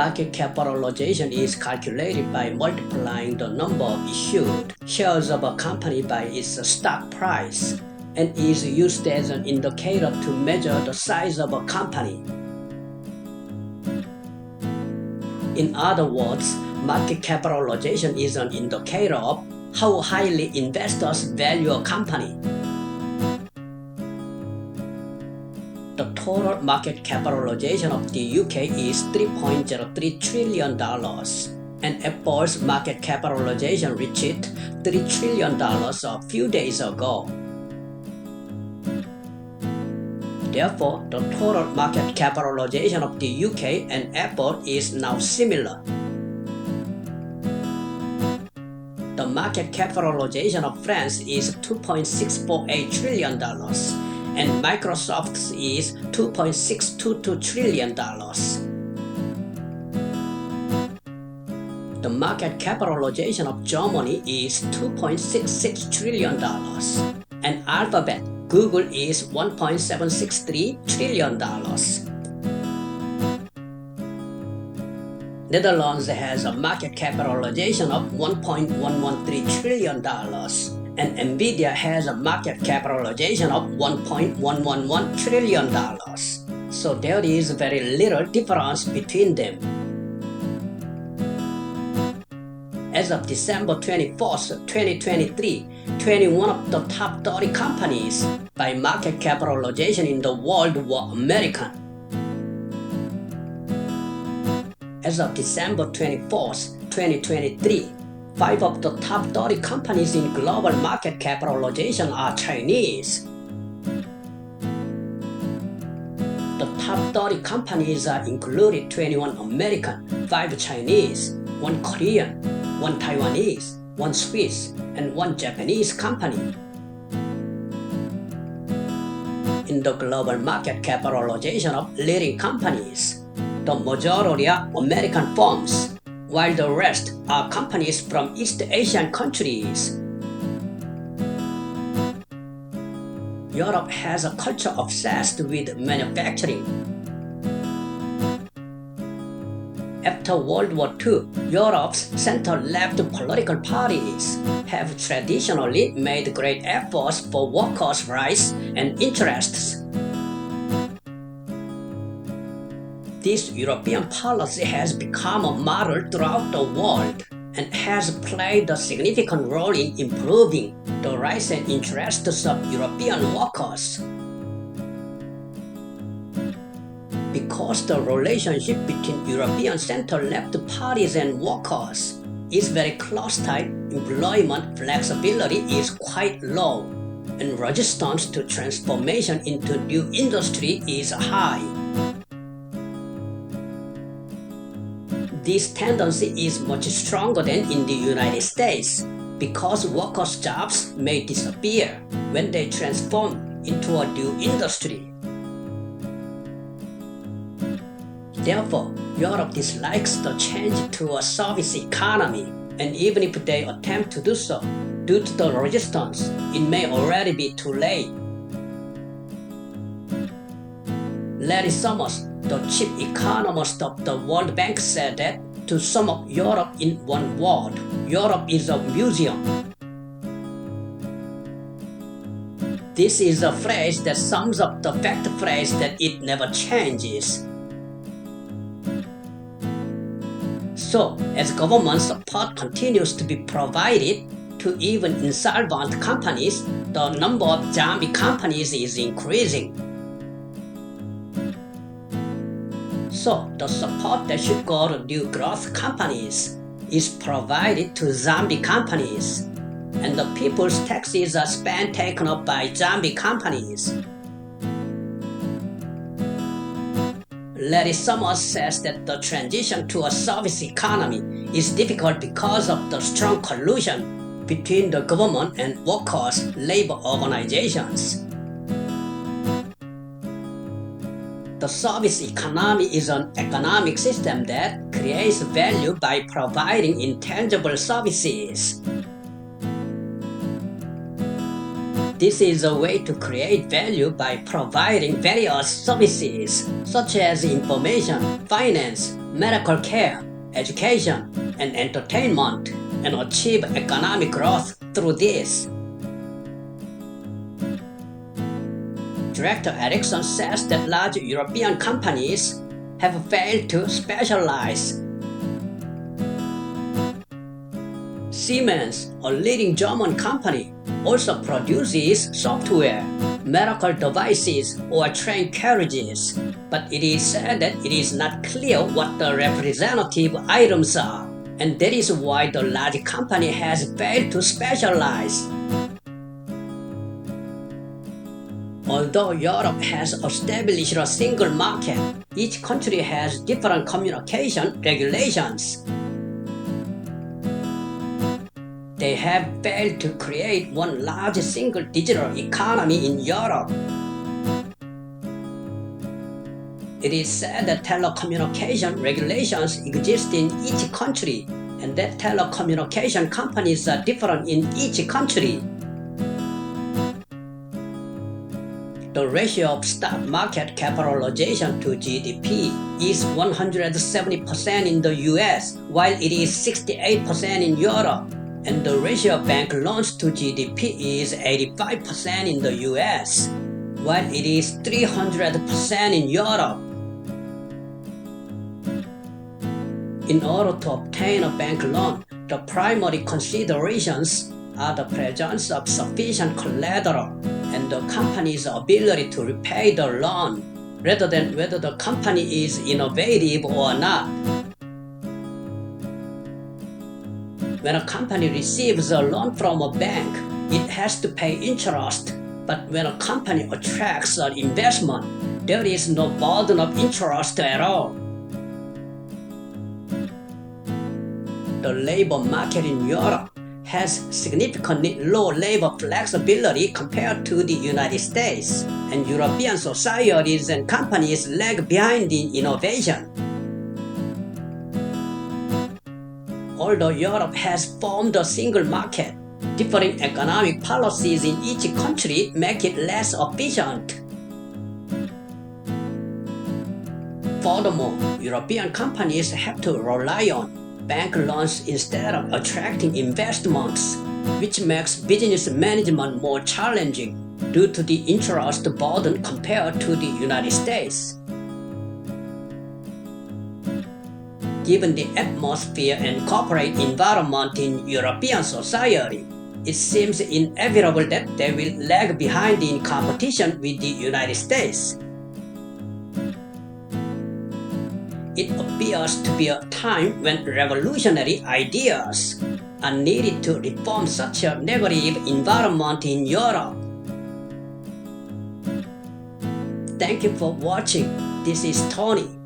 Market capitalization is calculated by multiplying the number of issued shares of a company by its stock price and is used as an indicator to measure the size of a company. In other words, market capitalization is an indicator of how highly investors value a company. The total market capitalization of the UK is $3.03 trillion, and Apple's market capitalization reached $3 trillion a few days ago. Therefore, the total market capitalization of the UK and Apple is now similar. The market capitalization of France is $2.648 trillion, and Microsoft's is $2.622 trillion. The market capitalization of Germany is $2.66 trillion, and Alphabet, Google is $1.763 trillion. Netherlands has a market capitalization of $1.113 trillion, and Nvidia has a market capitalization of $1.111 trillion. So there is very little difference between them. As of December 24th, 2023, 21 of the top 30 companies by market capitalization in the world were American. As of December 24th, 2023, 5 of the top 30 companies in global market capitalization are Chinese. The top 30 companies are included 21 American, 5 Chinese, 1 Korean, 1 Taiwanese, 1 Swiss, and 1 Japanese company. In the global market capitalization of leading companies, the majority are American firms, while the rest are companies from East Asian countries. Europe has a culture obsessed with manufacturing. After World War II, Europe's center-left political parties have traditionally made great efforts for workers' rights and interests. This European policy has become a model throughout the world and has played a significant role in improving the rights and interests of European workers. Because the relationship between European center-left parties and workers is very close-tied, employment flexibility is quite low, and resistance to transformation into new industry is high. This tendency is much stronger than in the United States because workers' jobs may disappear when they transform into a new industry. Therefore, Europe dislikes the change to a service economy, and even if they attempt to do so, due to the resistance, it may already be too late. Larry Summers, the chief economist of the World Bank, said that to sum up Europe in one word, Europe is a museum. This is a phrase that sums up the fact phrase that it never changes. So, as government support continues to be provided to even insolvent companies, the number of zombie companies is increasing. So, the support that should go to new growth companies is provided to zombie companies, and the people's taxes are spent taken up by zombie companies. Larry Summers says that the transition to a service economy is difficult because of the strong collusion between the government and workers' labor organizations. The service economy is an economic system that creates value by providing intangible services. This is a way to create value by providing various services such as information, finance, medical care, education, and entertainment, and achieve economic growth through this. Director Ericsson says that large European companies have failed to specialize. Siemens, a leading German company, also produces software, medical devices, or train carriages, but it is said that it is not clear what the representative items are, and that is why the large company has failed to specialize. Although Europe has established a single market, each country has different communication regulations. They have failed to create one large single digital economy in Europe. It is said that telecommunication regulations exist in each country and that telecommunication companies are different in each country. The ratio of stock market capitalization to GDP is 170% in the US, while it is 68% in Europe, and the ratio of bank loans to GDP is 85% in the US, while it is 300% in Europe. In order to obtain a bank loan, the primary considerations are the presence of sufficient collateral and the company's ability to repay the loan, rather than whether the company is innovative or not. When a company receives a loan from a bank, it has to pay interest, but when a company attracts an investment, there is no burden of interest at all. The labor market in Europe has significantly low labor flexibility compared to the United States, and European societies and companies lag behind in innovation. Although Europe has formed a single market, differing economic policies in each country make it less efficient. Furthermore, European companies have to rely on bank loans instead of attracting investments, which makes business management more challenging due to the interest burden compared to the United States. Given the atmosphere and corporate environment in European society, it seems inevitable that they will lag behind in competition with the United States. It appears to be a time when revolutionary ideas are needed to reform such a negative environment in Europe. Thank you for watching. This is Tony.